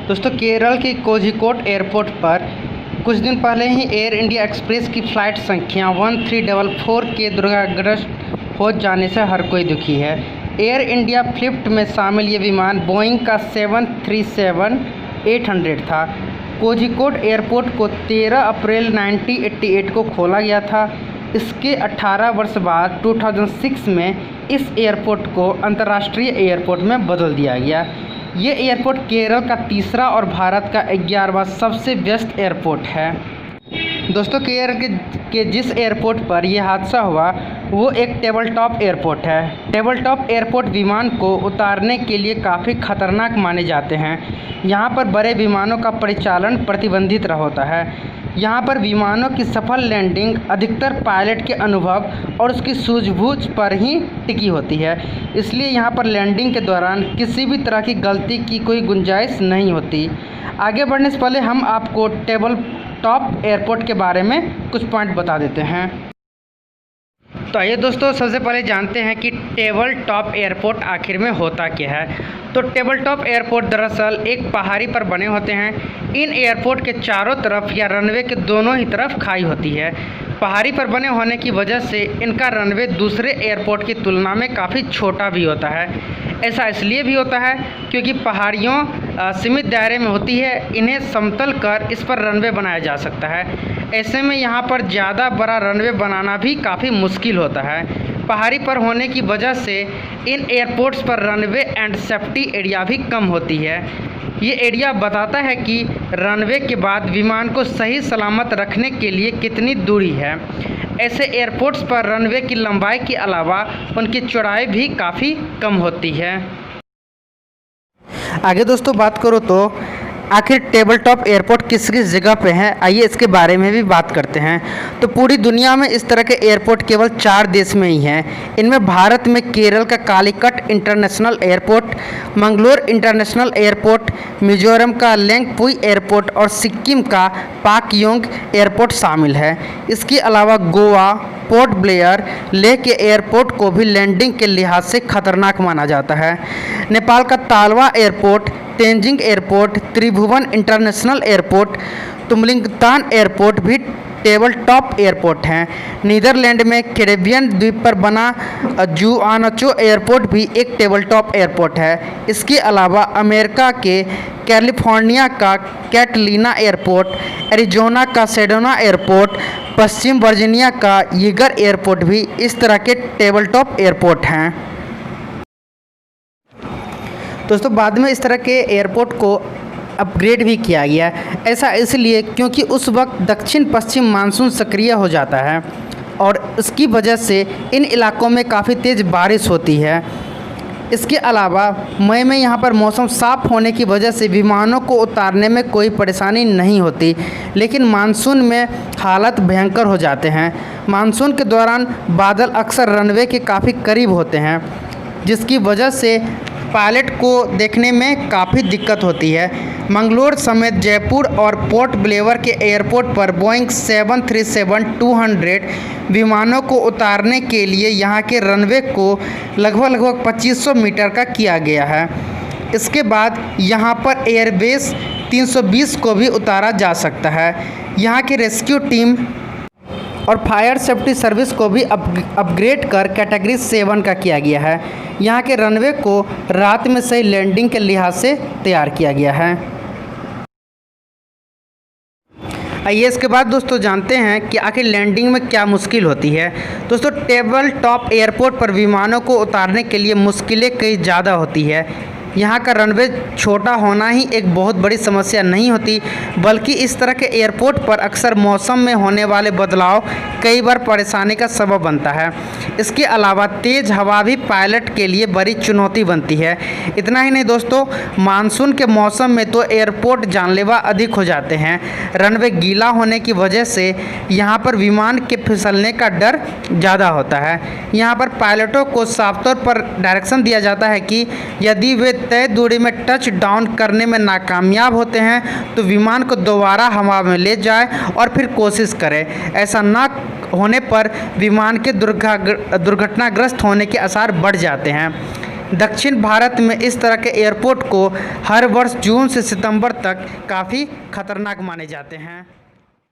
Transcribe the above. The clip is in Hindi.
दोस्तों केरल के कोझिकोड एयरपोर्ट पर कुछ दिन पहले ही एयर इंडिया एक्सप्रेस की फ़्लाइट संख्या 1344 के दुर्घटनाग्रस्त हो जाने से हर कोई दुखी है। एयर इंडिया फ्लीट में शामिल ये विमान बोइंग का 737-800 था। कोझिकोड एयरपोर्ट को 13 अप्रैल 1988 को खोला गया था। इसके 18 वर्ष बाद 2006 में इस एयरपोर्ट को अंतर्राष्ट्रीय एयरपोर्ट में बदल दिया गया। ये एयरपोर्ट केरल का तीसरा और भारत का 11वां सबसे व्यस्त एयरपोर्ट है। दोस्तों केरल के जिस एयरपोर्ट पर यह हादसा हुआ वो एक टेबल टॉप एयरपोर्ट है। टेबल टॉप एयरपोर्ट विमान को उतारने के लिए काफ़ी खतरनाक माने जाते हैं। यहाँ पर बड़े विमानों का परिचालन प्रतिबंधित होता है। यहाँ पर विमानों की सफल लैंडिंग अधिकतर पायलट के अनुभव और उसकी सूझबूझ पर ही टिकी होती है। इसलिए यहाँ पर लैंडिंग के दौरान किसी भी तरह की गलती की कोई गुंजाइश नहीं होती। आगे बढ़ने से पहले हम आपको टेबल टॉप एयरपोर्ट के बारे में कुछ पॉइंट बता देते हैं। तो आइए दोस्तों सबसे पहले जानते हैं कि टेबल टॉप एयरपोर्ट आखिर में होता क्या है। तो टेबल टॉप एयरपोर्ट दरअसल एक पहाड़ी पर बने होते हैं। इन एयरपोर्ट के चारों तरफ या रनवे के दोनों ही तरफ खाई होती है। पहाड़ी पर बने होने की वजह से इनका रनवे दूसरे एयरपोर्ट की तुलना में काफ़ी छोटा भी होता है। ऐसा इसलिए भी होता है क्योंकि पहाड़ियों सीमित दायरे में होती है। इन्हें समतल कर इस पर रनवे बनाया जा सकता है। ऐसे में यहाँ पर ज़्यादा बड़ा रनवे बनाना भी काफ़ी मुश्किल होता है। पहाड़ी पर होने की वजह से इन एयरपोर्ट्स पर रनवे एंड सेफ्टी एरिया भी कम होती है। ये एरिया बताता है कि रनवे के बाद विमान को सही सलामत रखने के लिए कितनी दूरी है। ऐसे एयरपोर्ट्स पर रनवे की लंबाई के अलावा उनकी चौड़ाई भी काफ़ी कम होती है। आगे दोस्तों बात करो तो आखिर टेबल टॉप एयरपोर्ट किस किस जगह पे हैं, आइए इसके बारे में भी बात करते हैं। तो पूरी दुनिया में इस तरह के एयरपोर्ट केवल 4 देश में ही हैं। इनमें भारत में केरल का Calicut international airport, Mangalore international airport, Mizoram का लेंगपुई एयरपोर्ट और सिक्किम का पाकयोंग एयरपोर्ट शामिल है। इसके अलावा गोवा, पोर्ट ब्लेयर, लेह के एयरपोर्ट को भी लैंडिंग के लिहाज से खतरनाक माना जाता है। नेपाल का तालवा एयरपोर्ट, तेंजिंग एयरपोर्ट, त्रिभुवन इंटरनेशनल एयरपोर्ट, तुमलिंगतान एयरपोर्ट भी टेबल टॉप एयरपोर्ट हैं। नीदरलैंड में कैरेबियन द्वीप पर बना जुआनचो एयरपोर्ट भी एक टेबल टॉप एयरपोर्ट है। इसके अलावा अमेरिका के कैलिफोर्निया का कैटलीना एयरपोर्ट, एरिजोना का सेडोना एयरपोर्ट, पश्चिम वर्जीनिया का ईगर एयरपोर्ट भी इस तरह के टेबल टॉप एयरपोर्ट हैं। दोस्तों बाद में इस तरह के एयरपोर्ट को अपग्रेड भी किया गया। ऐसा इसलिए क्योंकि उस वक्त दक्षिण पश्चिम मानसून सक्रिय हो जाता है और इसकी वजह से इन इलाकों में काफ़ी तेज़ बारिश होती है। इसके अलावा मई में यहाँ पर मौसम साफ़ होने की वजह से विमानों को उतारने में कोई परेशानी नहीं होती, लेकिन मानसून में हालत भयंकर हो जाते हैं। मानसून के दौरान बादल अक्सर रनवे के काफ़ी करीब होते हैं, जिसकी वजह से पायलट को देखने में काफ़ी दिक्कत होती है। मंगलोर समेत जयपुर और पोर्ट ब्लेयर के एयरपोर्ट पर बोइंग 737-200 विमानों को उतारने के लिए यहाँ के रनवे को लगभग 2500 मीटर का किया गया है। इसके बाद यहाँ पर एयरबेस 320 को भी उतारा जा सकता है। यहाँ की रेस्क्यू टीम और फायर सेफ्टी सर्विस को भी अपग्रेड कर कैटेगरी 7 का किया गया है। यहाँ के रनवे को रात में सही लैंडिंग के लिहाज से तैयार किया गया है। आइए इसके बाद दोस्तों जानते हैं कि आखिर लैंडिंग में क्या मुश्किल होती है। दोस्तों टेबल टॉप एयरपोर्ट पर विमानों को उतारने के लिए मुश्किलें कई ज़्यादा होती है। यहाँ का रनवे छोटा होना ही एक बहुत बड़ी समस्या नहीं होती, बल्कि इस तरह के एयरपोर्ट पर अक्सर मौसम में होने वाले बदलाव कई बार परेशानी का सबब बनता है। इसके अलावा तेज़ हवा भी पायलट के लिए बड़ी चुनौती बनती है। इतना ही नहीं दोस्तों, मानसून के मौसम में तो एयरपोर्ट जानलेवा अधिक हो जाते हैं। रनवे गीला होने की वजह से यहाँ पर विमान के फिसलने का डर ज़्यादा होता है। यहाँ पर पायलटों को साफ तौर पर डायरेक्शन दिया जाता है कि यदि वे तय दूरी में टच डाउन करने में नाकामयाब होते हैं तो विमान को दोबारा हवा में ले जाए और फिर कोशिश करें। ऐसा ना होने पर विमान के दुर्घटनाग्रस्त होने के आसार बढ़ जाते हैं। दक्षिण भारत में इस तरह के एयरपोर्ट को हर वर्ष जून से सितंबर तक काफ़ी खतरनाक माने जाते हैं।